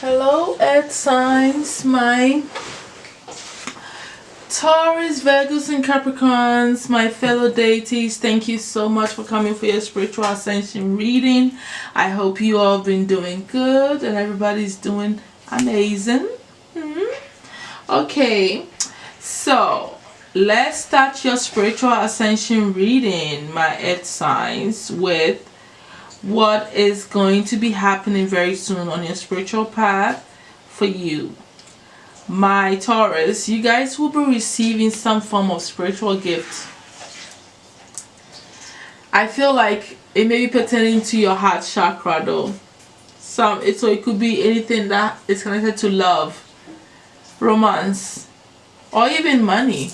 Hello, earth signs, my Taurus, Virgos, and Capricorns, my fellow deities. Thank you so much for coming for your spiritual ascension reading. I hope you all have been doing good and everybody's doing amazing. Okay, so let's start your spiritual ascension reading, my earth signs, with what is going to be happening very soon on your spiritual path for you. My Taurus, you guys will be receiving some form of spiritual gift. I feel like it may be pertaining to your heart chakra though. So it could be anything that is connected to love, romance, or even money.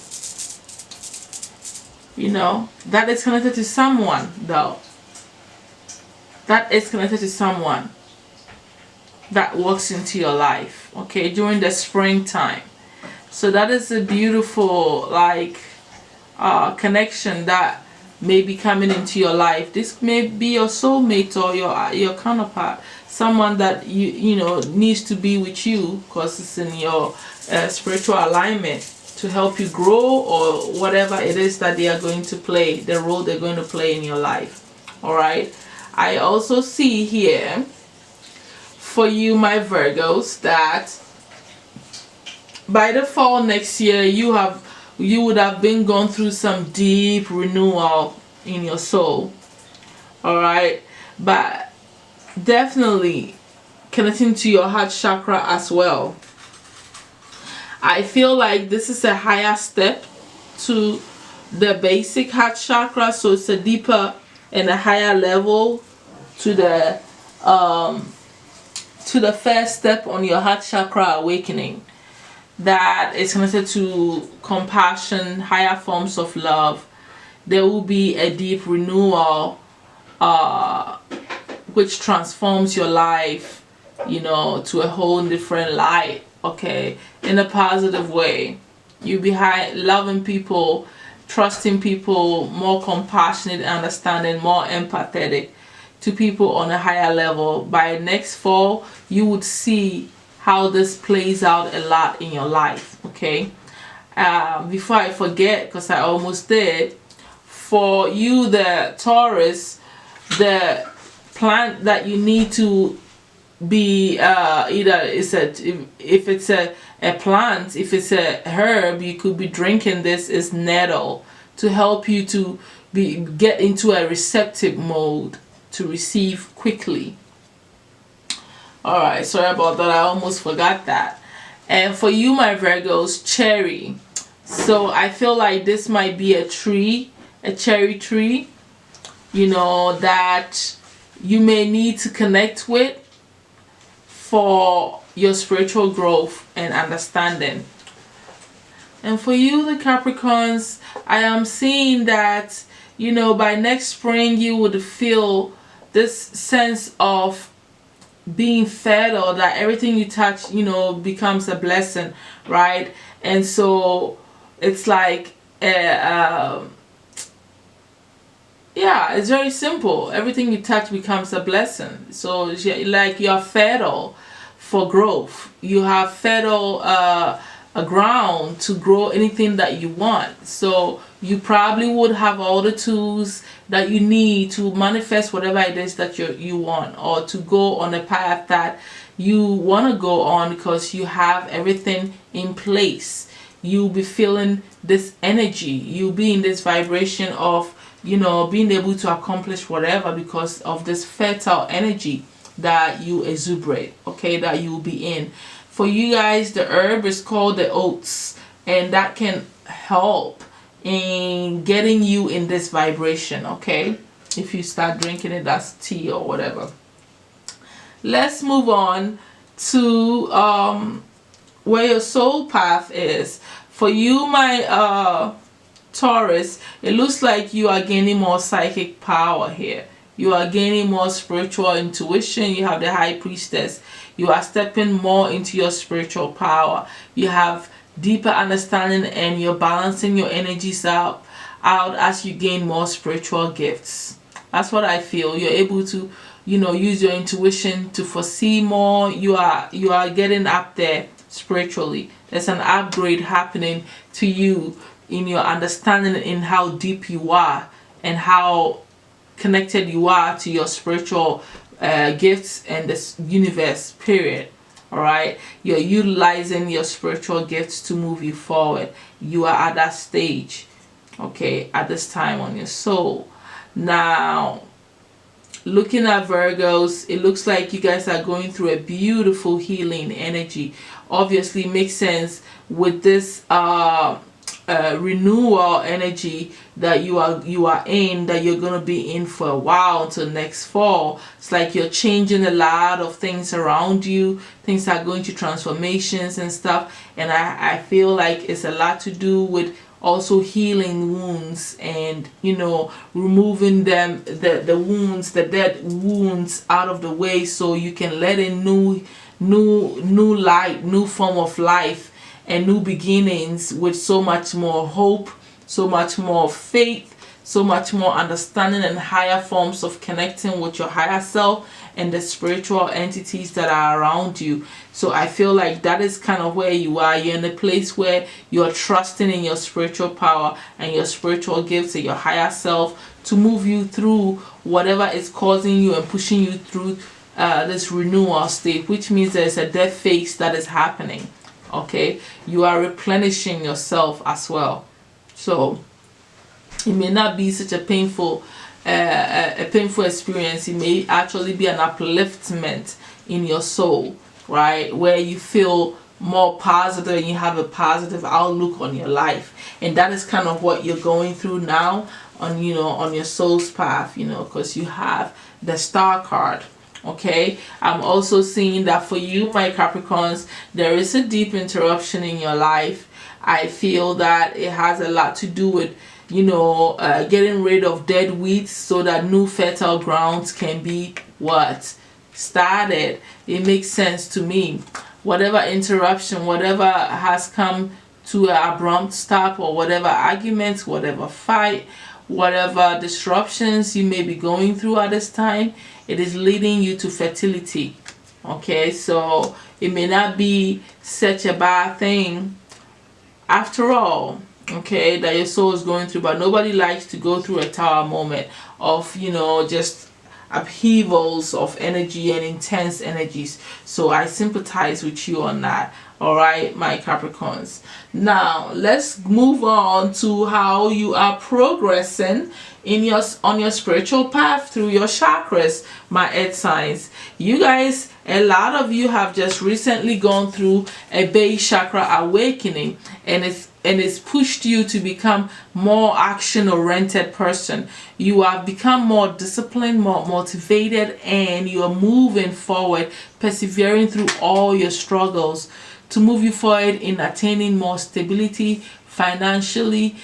You know, that is connected to someone though. That is connected to someone that walks into your life, okay, during the springtime. So that is a beautiful connection that may be coming into your life. This may be your soulmate or your counterpart, someone that you know needs to be with you because it's in your spiritual alignment to help you grow, or whatever it is that they are going to play, the role they're going to play in your life. All right. I also see here for you, my Virgos, that by the fall next year you would have been gone through some deep renewal in your soul. All right, but definitely connecting to your heart chakra as well. I feel like this is a higher step to the basic heart chakra, so it's a deeper and a higher level to the first step on your heart chakra awakening, that is connected to compassion, higher forms of love. There will be a deep renewal which transforms your life, you know, to a whole different light, okay, in a positive way. You'll be loving people, trusting people, more compassionate, understanding, more empathetic to people on a higher level. By next fall, you would see how this plays out a lot in your life, okay? Before I forget, because I almost did, for you, the Taurus, the plant that you need to be either if it's a plant, if it's a herb, you could be drinking this, is nettle, to help you to get into a receptive mode to receive quickly. All right, sorry about that, I almost forgot that. And for you, my Virgos, cherry. So I feel like this might be a tree, a cherry tree, you know, that you may need to connect with for your spiritual growth and understanding. And for you, the Capricorns, I am seeing that, you know, by next spring you would feel this sense of being fertile, that everything you touch, you know, becomes a blessing, right? And so it's like yeah, it's very simple. Everything you touch becomes a blessing. So like you're fertile for growth. You have fertile a ground to grow anything that you want. So you probably would have all the tools that you need to manifest whatever it is that you want, or to go on a path that you want to go on, because you have everything in place. You'll be feeling this energy. You'll be in this vibration of, you know, being able to accomplish whatever because of this fertile energy that you exuberate, okay, that you'll be in. For you guys, the herb is called the oats, and that can help in getting you in this vibration, okay? If you start drinking it, that's tea or whatever. Let's move on to where your soul path is. For you, my Taurus, it looks like you are gaining more psychic power here. You are gaining more spiritual intuition. You have the High Priestess. You are stepping more into your spiritual power. You have deeper understanding, and you're balancing your energies out as you gain more spiritual gifts. That's what I feel. You're able to use your intuition to foresee more. You are getting up there spiritually. There's an upgrade happening to you in your understanding, in how deep you are and how connected you are to your spiritual gifts and this universe, period. All right, you're utilizing your spiritual gifts to move you forward. You are at that stage, okay, at this time on your soul. Now, looking at Virgos, it looks like you guys are going through a beautiful healing energy. Obviously makes sense with this renewal energy that you are in, that you're going to be in for a while until next fall. It's like you're changing a lot of things around you. Things are going to transformations and stuff, and I feel like it's a lot to do with also healing wounds and removing them, the wounds, the dead wounds out of the way, so you can let in new light, new form of life, and new beginnings with so much more hope, so much more faith, so much more understanding, and higher forms of connecting with your higher self and the spiritual entities that are around you. So I feel like that is kind of where you are. You're in a place where you're trusting in your spiritual power and your spiritual gifts and your higher self to move you through whatever is causing you and pushing you through this renewal state, which means there's a death phase that is happening. Okay, you are replenishing yourself as well. So it may not be such a painful experience. It may actually be an upliftment in your soul, right, where you feel more positive and you have a positive outlook on your life. And that is kind of what you're going through now on on your soul's path, because you have the Star card. Okay, I'm also seeing that for you, my Capricorns, there is a deep interruption in your life. I feel that it has a lot to do with getting rid of dead weeds so that new fertile grounds can be started. It makes sense to me. Whatever interruption, whatever has come to an abrupt stop, or whatever arguments, whatever fight, whatever disruptions you may be going through at this time, it is leading you to fertility. Okay, so it may not be such a bad thing after all, okay, that your soul is going through. But nobody likes to go through a tower moment of just upheavals of energy and intense energies. So I sympathize with you on that. All right, my Capricorns. Now let's move on to how you are progressing on your spiritual path through your chakras, my earth signs. You guys, a lot of you have just recently gone through a base chakra awakening, and it's pushed you to become more action oriented person. You have become more disciplined, more motivated, and you are moving forward, persevering through all your struggles to move you forward in attaining more stability financially,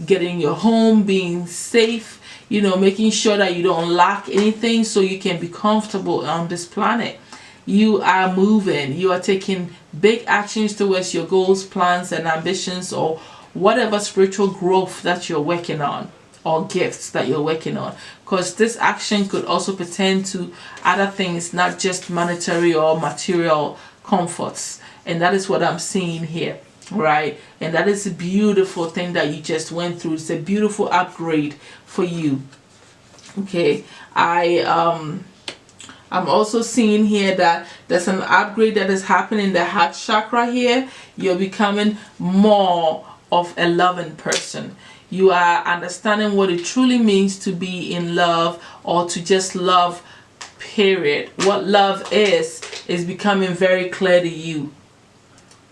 getting your home, being safe, making sure that you don't lack anything so you can be comfortable on this planet. You are moving, you are taking big actions towards your goals, plans, and ambitions, or whatever spiritual growth that you're working on, or gifts that you're working on, because this action could also pertain to other things, not just monetary or material comforts. And that is what I'm seeing here, right? And that is a beautiful thing that you just went through. It's a beautiful upgrade for you. Okay, I'm also seeing here that there's an upgrade that is happening in the heart chakra here. You're becoming more of a loving person. You are understanding what it truly means to be in love, or to just love, period. What love is becoming very clear to you.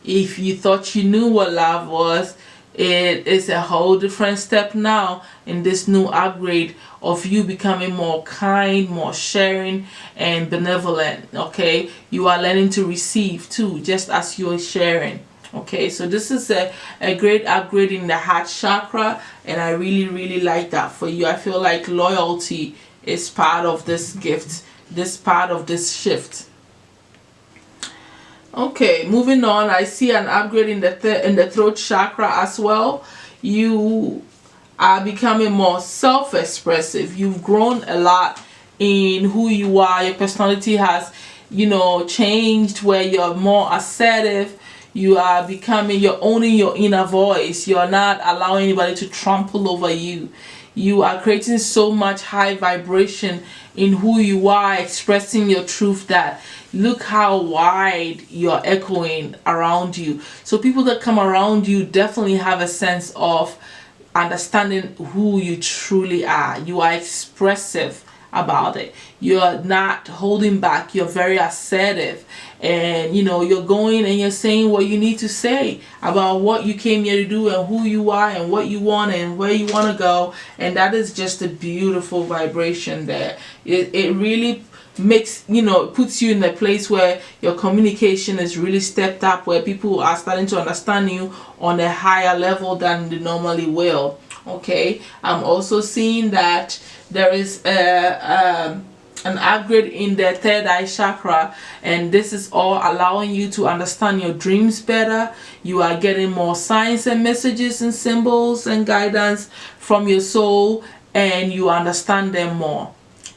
If you thought you knew what love was, it is a whole different step now in this new upgrade of you becoming more kind, more sharing, and benevolent. Okay, you are learning to receive too, just as you're sharing. Okay, so this is a great upgrade in the heart chakra, and I really like that for you. I feel like loyalty is part of this gift, this part of this shift. Okay, moving on, I see an upgrade in the throat chakra as well. You are becoming more self-expressive. You've grown a lot in who you are. Your personality has, you know, changed, where you're more assertive. You are becoming, you're owning your inner voice. You're not allowing anybody to trample over you. You are creating so much high vibration in who you are, expressing your truth, that look how wide you're echoing around you. So people that come around you definitely have a sense of understanding who you truly are. You are expressive about it. You're not holding back. You're very assertive, and you know, you're going and you're saying what you need to say about what you came here to do and who you are and what you want and where you want to go. And that is just a beautiful vibration there. It really makes, you know, puts you in a place where your communication is really stepped up, where people are starting to understand you on a higher level than they normally will. Okay, I'm also seeing that there is an upgrade in the third eye chakra, and this is all allowing you to understand your dreams better. You are getting more signs and messages and symbols and guidance from your soul, and you understand them more.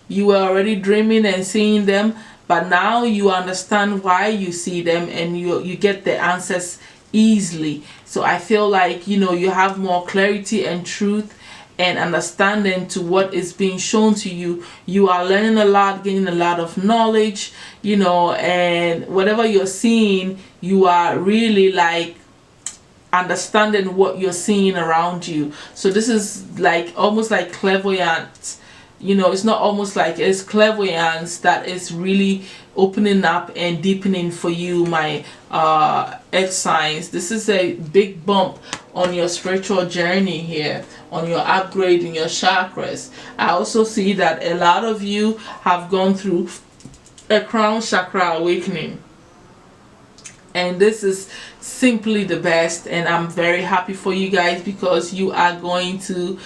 You were already dreaming and seeing them, but now you understand why you see them, and you get the answers easily. So I feel like, you know, you have more clarity and truth and understanding to what is being shown to you. You are learning a lot, gaining a lot of knowledge, you know, and whatever you're seeing, you are really like understanding what you're seeing around you. So this is like almost like clairvoyance. You know, it's not almost like, it's clairvoyance that is really opening up and deepening for you, my earth signs. This is a big bump on your spiritual journey here, on your upgrade in your chakras. I also see that a lot of you have gone through a crown chakra awakening, and this is simply the best, and I'm very happy for you guys, because you are going to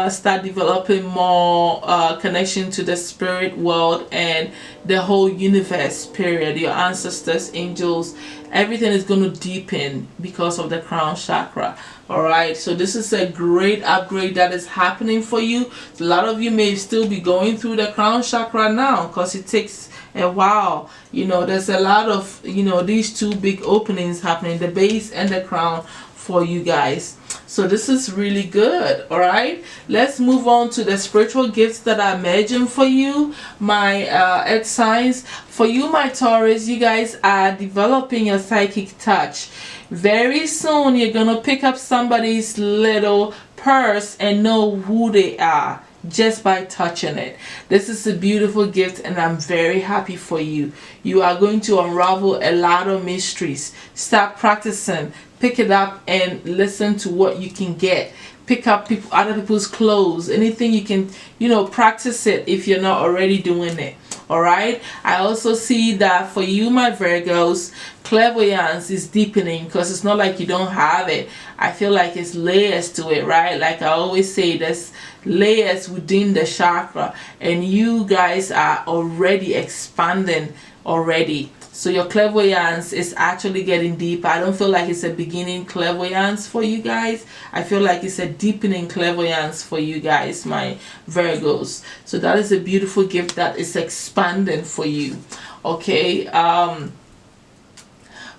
start developing more connection to the spirit world and the whole universe, period. Your ancestors, angels, everything is going to deepen because of the crown chakra. Alright, so this is a great upgrade that is happening for you. A lot of you may still be going through the crown chakra now, because it takes a while. You know, there's a lot of, you know, these two big openings happening, the base and the crown, for you guys. So this is really good. All right, let's move on to the spiritual gifts that are emerging for you, my earth signs. For you, my Taurus, you guys are developing your psychic touch. Very soon you're gonna pick up somebody's little purse and know who they are just by touching it. This is a beautiful gift, and I'm very happy for you. You are going to unravel a lot of mysteries. Start practicing. Pick it up and listen to what you can get. Pick up other people's clothes, anything you can, you know, practice it if you're not already doing it. All right, I also see that for you, my Virgos, clairvoyance is deepening, because it's not like you don't have it. I feel like it's layers to it, right? Like I always say, there's layers within the chakra, and you guys are already expanding already. So your clairvoyance is actually getting deeper. I don't feel like it's a beginning clairvoyance for you guys. I feel like it's a deepening clairvoyance for you guys, my Virgos. So that is a beautiful gift that is expanding for you. Okay,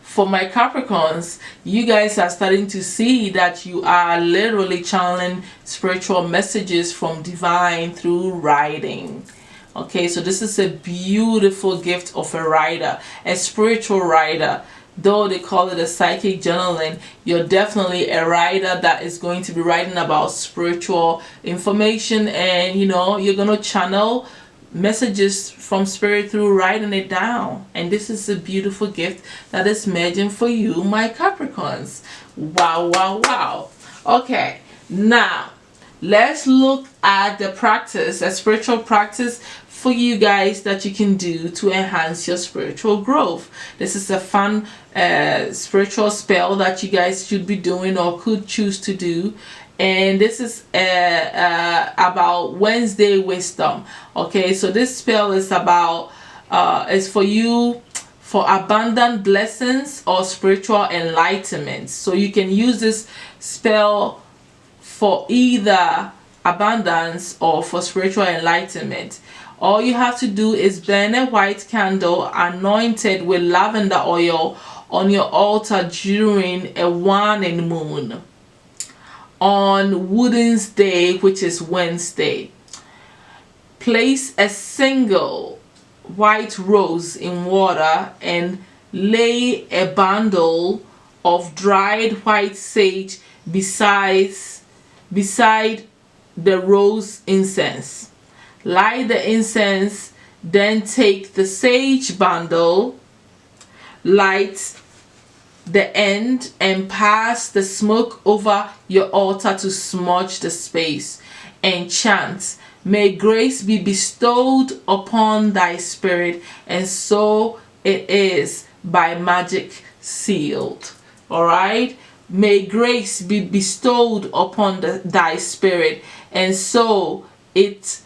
for my Capricorns, you guys are starting to see that you are literally channeling spiritual messages from divine through writing. Okay, so this is a beautiful gift of a writer, a spiritual writer. Though they call it a psychic journaling, you're definitely a writer that is going to be writing about spiritual information, and you know, you're going to channel messages from spirit through writing it down. And this is a beautiful gift that is merging for you, my Capricorns. Wow, wow, wow. Okay, now let's look at the practice, a spiritual practice for you guys that you can do to enhance your spiritual growth. This is a fun spiritual spell that you guys should be doing or could choose to do. And this is about Wednesday wisdom. Okay, so this spell is about is for you for abundant blessings or spiritual enlightenment. So you can use this spell for either abundance or for spiritual enlightenment. All you have to do is burn a white candle anointed with lavender oil on your altar during a waning moon on Women's Day, which is Wednesday. Place a single white rose in water and lay a bundle of dried white sage beside the rose incense. Light the incense, then take the sage bundle, light the end, and pass the smoke over your altar to smudge the space, and chant, "May grace be bestowed upon thy spirit, and so it is by magic sealed." All right? May grace be bestowed upon thy spirit, and so it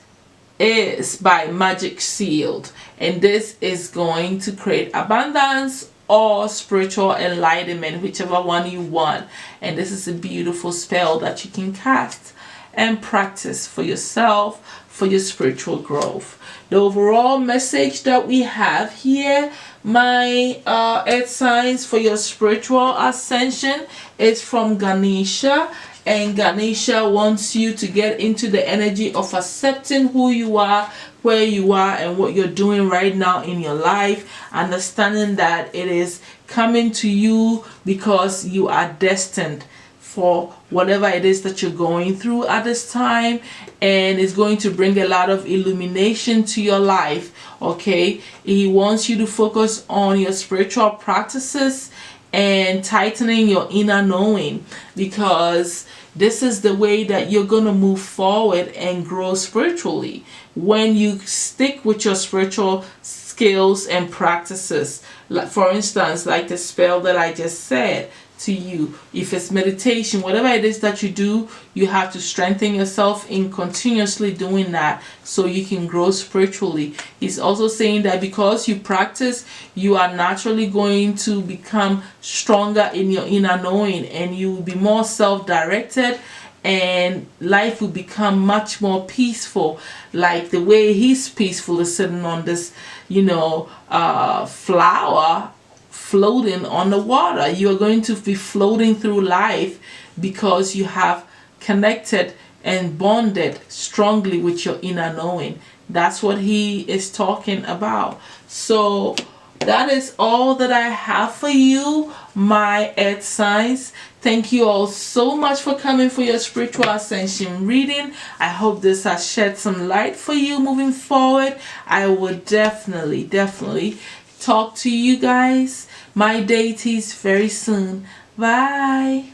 is by magic sealed. And this is going to create abundance or spiritual enlightenment, whichever one you want. And this is a beautiful spell that you can cast and practice for yourself, for your spiritual growth. The overall message that we have here, my earth signs, for your spiritual ascension is from Ganesha. And Ganesha wants you to get into the energy of accepting who you are, where you are, and what you're doing right now in your life. Understanding that it is coming to you because you are destined for whatever it is that you're going through at this time, and it's going to bring a lot of illumination to your life. Okay, he wants you to focus on your spiritual practices and tightening your inner knowing, because this is the way that you're going to move forward and grow spiritually when you stick with your spiritual skills and practices. Like, for instance, like the spell that I just said to you, if it's meditation, whatever it is that you do, you have to strengthen yourself in continuously doing that so you can grow spiritually. He's also saying that because you practice, you are naturally going to become stronger in your inner knowing, and you will be more self-directed, and life will become much more peaceful, like the way he's peaceful is sitting on this, flower floating on the water. You're going to be floating through life because you have connected and bonded strongly with your inner knowing. That's what he is talking about. So that is all that I have for you, my earth signs. Thank you all so much for coming for your spiritual ascension reading. I hope this has shed some light for you moving forward. I will definitely talk to you guys, my deities, very soon. Bye.